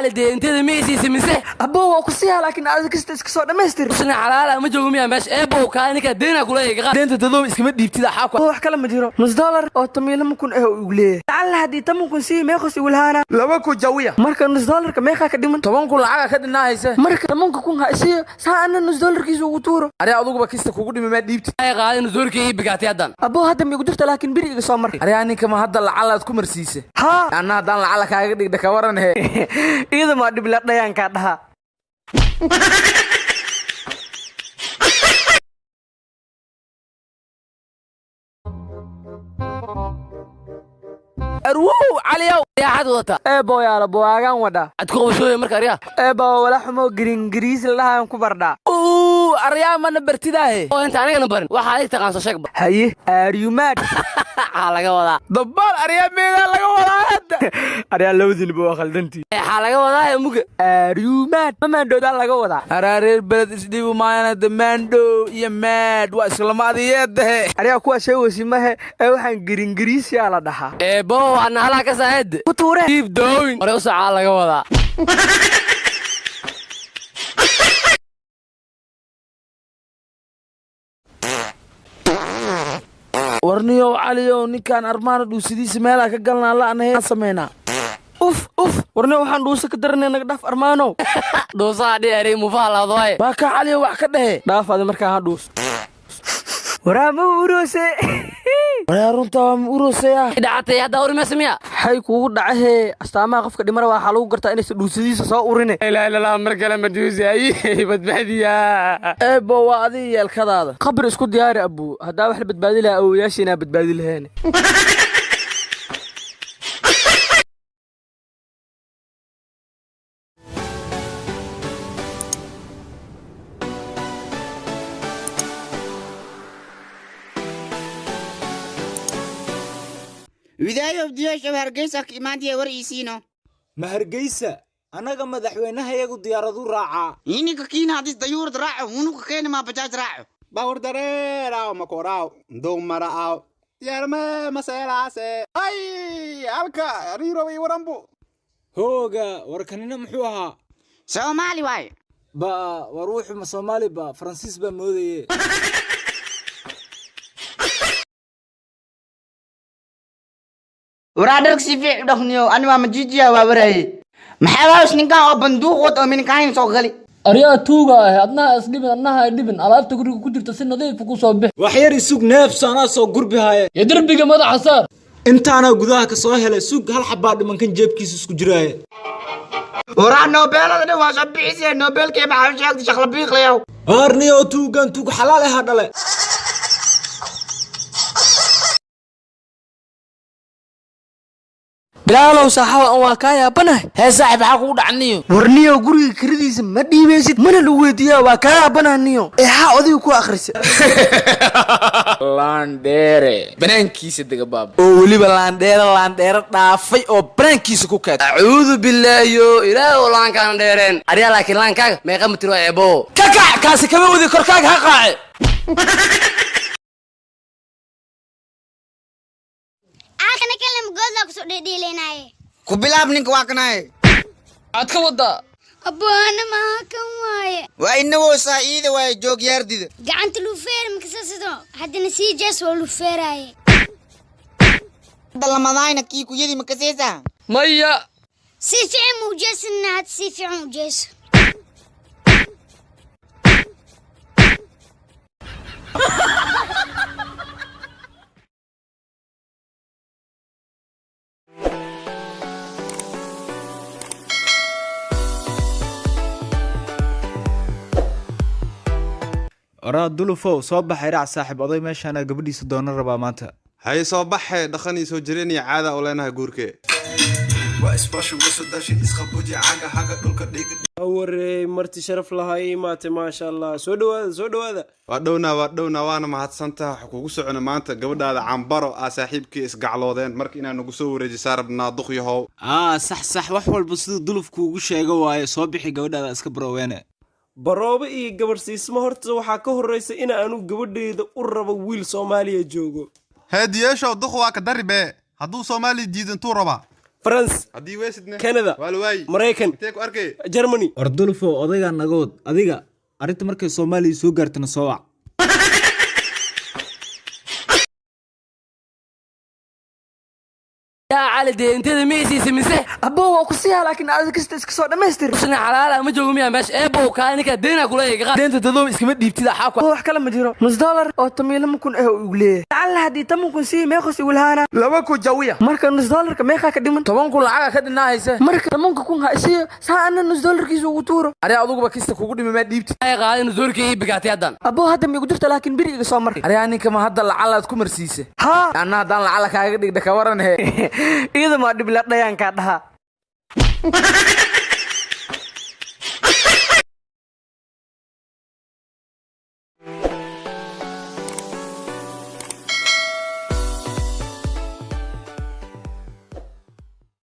على دي انت ميسي سمسه ابو وكسيها لكن هذا كست اسكسو دمستر سنة حلالة ما جوجو ميا ماش ابو كانك دينا كلها دينت تدوم اسكما ديبتida xaaqo wax kala ma jiro $1 oo tamiyada ma kun ugu leeyahay alla hadii tamu kun si meeqos wilhaana laba ku jawiya marka $1 ka meeqa ka dhiman 10 kun lacag ka dhinahaysa marka 10 kun ha isiyo saana $1 kiisu ugu tuuro ari adugu kista kugu dhimi ma dhiibti ay qaadin $1 bigaatay hadan abo hadda ma igu dirta laakiin biri iga soo mar ari aninka ma hadda lacalaad ku marsiisay ha ana hadan lacala kaaga dhigda ka waran he iyada ma dhib la dhayaan ka dhaha arwo caliyow ya xad wata eebo yaala boogan wada ad ku qabsooy marka ariya eebo wala xumo gringriis lahaan ku barda ariya ma nabartidaahe oo inta aniga nabarin waxa ay taqaan soo sheegba haye aryumaad laga wadaa dabbal ariya meeda laga wadaa hadda ariya lawdin boo khaldantii laga wadaa muga aryumaad ma mandooda laga wadaa arareer beled isdhibu maayana damando iyo mad waa islamaadiyada ariya kuwa sheegaysi mahe waxaan gringriis yaa la dhahaa eebo ana hala ka saad ku tuure deep down hore u saca laga wadaa warniyo caliyo ninkan armaan dhuusidiisa meela ka galnaa la anahay sameeyna uf warniyo waxaan dhuusa ka daranay naga dhaaf armaano dhuusa dheeray mufaalaad way ba ka caliyo wax ka dhahe dhaafaad markaa ha dhuus waraama urose runta ma urosaya dhacatay hadda urma samiya hay kuugu dhacahe astaamaha qofka dhimara waxa lagu gartaa inay dhuusidiisa soo urine la mar kale ma dhuusay badbaadiya eebo waa adii yeelkadaada qabri isku diyaari abu hadaa wax la badbaadi lahaa awooyaashiina badbaadi lahayn widaayo diyaasha hargeysa kimaandiye war iisiino ma hargeysa anaga madaxweynahayagu diyaaradu raaca ininka kiina hadis dayuurad raaco unuka keena ma bajaaj raaco bawr dareeraaw makoraaw ndow maraaw diyaarme maseelaase ay halka riiroway waranbu hooga warkanina muxuu ahaa soomaali waaye ba war wuxuu ma soomaali ba faransiis ba moodaye waraadar si fiic dhakhniyo anima majijiya waa waraayay maxaa waas ninkan oo banduuq wad oo min kayn soo gali ariya tuuga ah adna asdibin annaha dibin alaabta guriga ku jirta si nadiif ku soo bix wax yar isug neefsana soo gurbihaye ya darbiga madaxa saar intaana gudaha ka soo helay sug hal xabaa dhimankan jeebkiisa isku jiraaye waraa noobelada waa soo bixisay noobelkee maxaa sheegtay shaqla biiqlayow arniyo tuugan tuug xalaal ah dhale bilaalow saaxaw aan waa ka yaabanahay hee saaxiib waxa kugu dhacniyo warniyo guriga kiradiisa ma dhiibaysid mana la weydiiyaa waa ka yaabanaaniyo eexa odiga ku akhrisay laandheere banaankiisa dega baab oo weliba laandheere dhaafay oo banaankiisa ku kaad acuudu billaahi ilaahu laankaan dheereen ariya laakiin laankaaga meeqa mitiro eebo kakac kaasi kama wadi korkaaga ha qaace ku bilaab ninka waa kanaaye aad ka wadaa abbaana ma kan waaye waa inagoo saaciida waaye joog yaardida gacanta lufeer makasasido haddana sii jees waa lufeeraaye dalamadayna kii ku yadi makaseesa maya si fiican muujeesina had si fiican muujeeso oraa dulufow soo baxay raac saaxiib oday meeshaana gabadhiisa doona rabaa maanta hay soo baxay dhaqanii soo jireen iyo caada u leenahay guurkee waa isbaashu wasadashi isqabuji caga haga dhulka dhiga warey marti sharaf lahay maate maasha Allah soo dhawaada waa dhowna waana mahadsantahay waxa kugu socona maanta gabadhaada cambaro saaxiibkii isgacloodeen marka inaan nagu soo wareejisaa rabnaa duqyahow sax wax walba siduu dulufku ugu sheego waaye soo bixi gabadhaada iska barooweene baroobe iyo gabarsiismo horta waxaa ka horreysa in aanu gabadheeda u rabo wiil Soomaaliya joogo heediyeeshow duq waa ka daribe hadduu Soomaali diidantuu rabaa France haddii weesidne Canada waa la waayi Maraykan intee ku arkay Germany ordulfo odayga nagood adiga arrinta markay Soomaaliya soo gaartana soo wac يا علي دي انت ميسي سمسه abbo waa ku siyaa laakiin aad kasta iska soo dhamaystir وسنا حلال ما جوجو ميا ماش ابو كانك دينا كلها deenta dadoom iskama dhiibtida xaa ku wax kale ma jiro nus dollar oo tamiilo kun ah ugu leeyahay lacala haddii taman kun sii meeqos igu lahaana laba ku jawiya marka nus dollarka meeqa ka dhiman 10 kun lacaga ka dhinaaysa marka tamanka kun ha isiyo saa ana nus dollarkiisa ugu tuuro ari aduguba kista kugu dhimi ma dhiibti ay qaadin zoorkii bigaatay hadan abbo hadda ma igu dirta laakiin biri iga soo mar ari aninka ma hadda lacalaad ku marsiise ha anna hadan lacala kaaga dhigda ka waran he iyada ma dhib la dhayanka dhaha